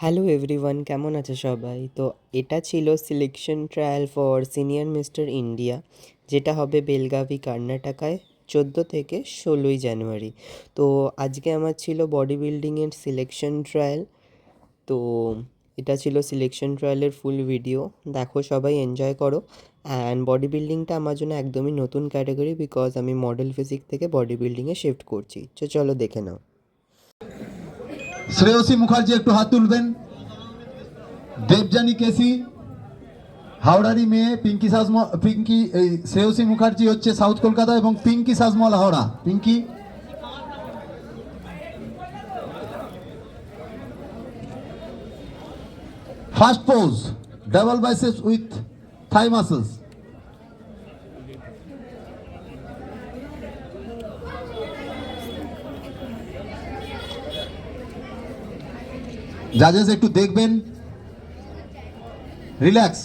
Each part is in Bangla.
হ্যালো এভরিওয়ান, কেমন আছে সবাই? তো এটা ছিল selection trial for senior mister India, যেটা হবে বেলগাভি কর্ণাটকায় 14 থেকে 16 জানুয়ারি। তো আজকে আমার ছিল বডি বিল্ডিংয়ের সিলেকশন ট্রায়াল। তো এটা ছিল সিলেকশন ট্রায়ালের ফুল ভিডিও, দেখো সবাই এনজয় করো। অ্যান্ড বডি বিল্ডিংটা আমার জন্য একদমই নতুন ক্যাটাগরি, বিকজ আমি মডেল ফিজিক থেকে বডি বিল্ডিংয়ে শিফট করছি। তো চলো দেখে নাও। শ্রেয়সী মুখার্জি একটু হাত তুলবেন। দেবযানী কেসি হাওড়ারই মেয়ে, পিঙ্কি শ্রেয়সী মুখার্জি হচ্ছে সাউথ কলকাতা এবং Pinki Sajmal Howrah. Pinki first pose double biceps with thigh muscles. জাজেস একটু দেখবেন, relax.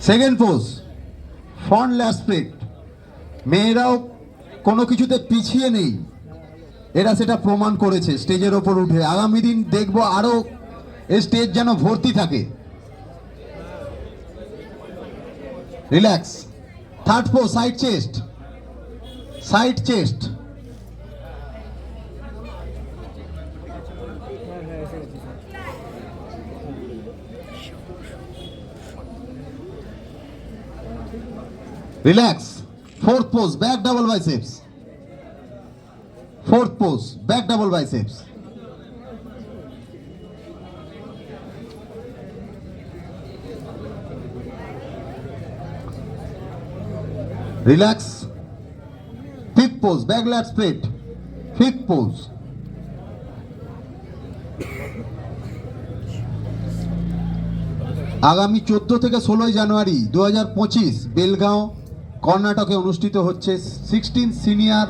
Second pose front lat split. মেয়েরাও কোনো কিছুতে পিছিয়ে নেই, এরা সেটা প্রমাণ করেছে স্টেজের ওপর উঠে। আগামী দিন দেখবো আরো স্টেজ যেন ভর্তি থাকে। Relax. Third pose side chest, side chest. Relax. Fourth pose back double biceps. Fourth pose back double biceps. Relax. Fifth pose back ল্যাট split. Fifth pose. আগামী 14 থেকে 16 জানুয়ারি 2025 বেলগাঁও কর্ণাটকে অনুষ্ঠিত হচ্ছে 16 senior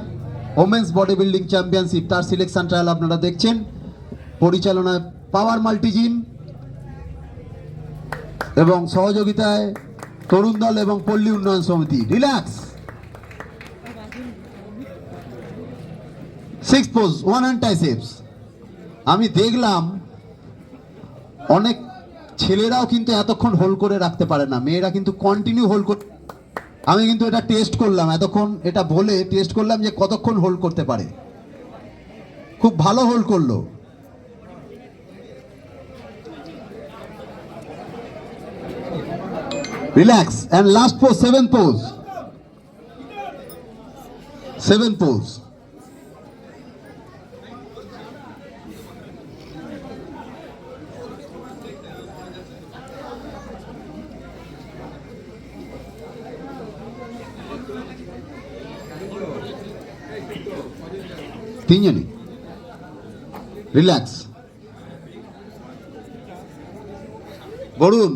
women's body building championship. তার সিলেকশন ট্রায়াল আপনারা দেখছেন, পরিচালনায় পাওয়ার মাল্টিজিম এবং সহযোগিতায় তরুণ দল এবং পল্লী উন্নয়ন সমিতি। Relax. Six pose one hand triceps. আমি দেখলাম অনেক ছেলেরাও কিন্তু এতক্ষণ হোল্ড করে রাখতে পারে না, মেয়েরা কিন্তু কন্টিনিউ হোল্ড করে। আমি কিন্তু এটা টেস্ট করলাম, এতক্ষণ এটা বলে টেস্ট করলাম যে কতক্ষণ হোল্ড করতে পারে। খুব ভালো হোল্ড করলো। Relax and last pose seven pose. Seven pose. তিনজনই রিল্যাক্স। বরুণ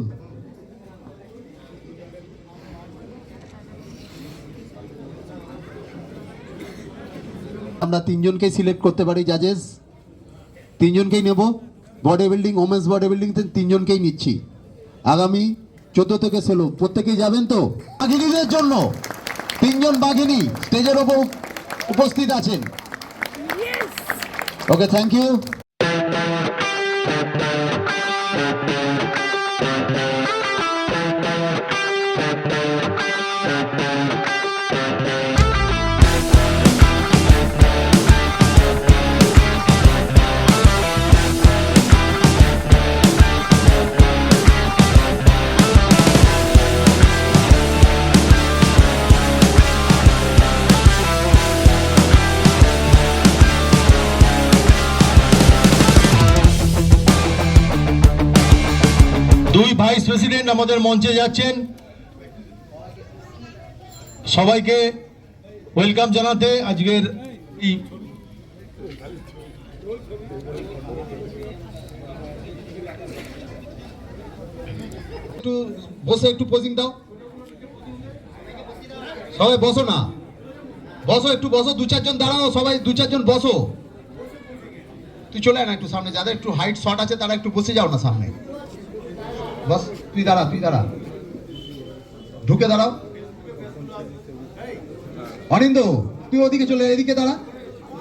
আমরা তিনজনকেই সিলেক্ট করতে পারি জাজেস, তিনজনকেই নেব। Bodybuilding women's bodybuilding তিনজনকেই নিচ্ছি। আগামী 14 থেকে 16 প্রত্যেকেই যাবেন তো। বাঘিনীদের জন্য তিনজন বাঘিনী স্টেজের ওপর উপস্থিত আছেন। ওকে, থ্যাংক ইউ। দুই ভাইস প্রেসিডেন্ট আমাদের মঞ্চে যাচ্ছেন, সবাইকে ওয়েলকাম জানাতে আজকের একটু বসে একটু পোজিং দাও। সবাই বসো না, বসো একটু বসো, দু চারজন দাঁড়াও, সবাই দু চারজন বসো। তুই চলে আয় না একটু সামনে, যাদের একটু হাইট শর্ট আছে তারা একটু বসে যাও না সামনে। বস তুই দাঁড়া, তুই দাঁড়া, ঢুকে দাঁড়াও। অনিন্দ তুই ওদিকে চলে এদিকে দাঁড়া।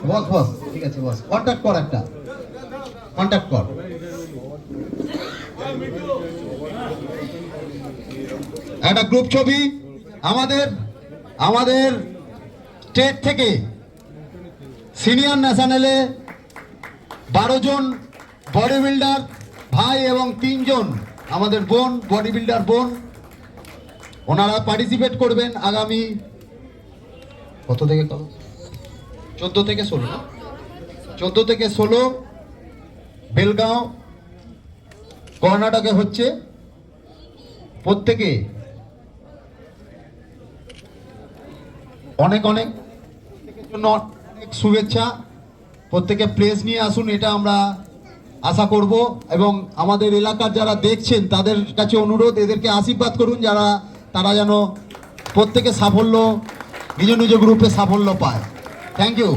বস বস, ঠিক আছে বস, কন্ট্যাক্ট কর, একটা কন্ট্যাক্ট কর। একটা গ্রুপ ছবি আমাদের আমাদের স্টেট থেকে সিনিয়র ন্যাশনালে 12 জন বডি বিল্ডার ভাই এবং 3 জন আমাদের বোন, বডি বিল্ডার বোন, ওনারা পার্টিসিপেট করবেন আগামী কত থেকে কত, 14 থেকে 16, 14 থেকে 16 বেলগাঁও কর্ণাটকে হচ্ছে। প্রত্যেকে অনেক অনেক জন্য অনেক শুভেচ্ছা। প্রত্যেকে প্লেস নিয়ে আসুন, এটা আমরা আশা করব। এবং আমাদের এলাকার যারা দেখছেন তাদের কাছে অনুরোধ, এদেরকে আশীর্বাদ করুন, তারা যেন প্রত্যেকে সাফল্য, নিজ নিজ গ্রুপে সাফল্য পায়। Thank you.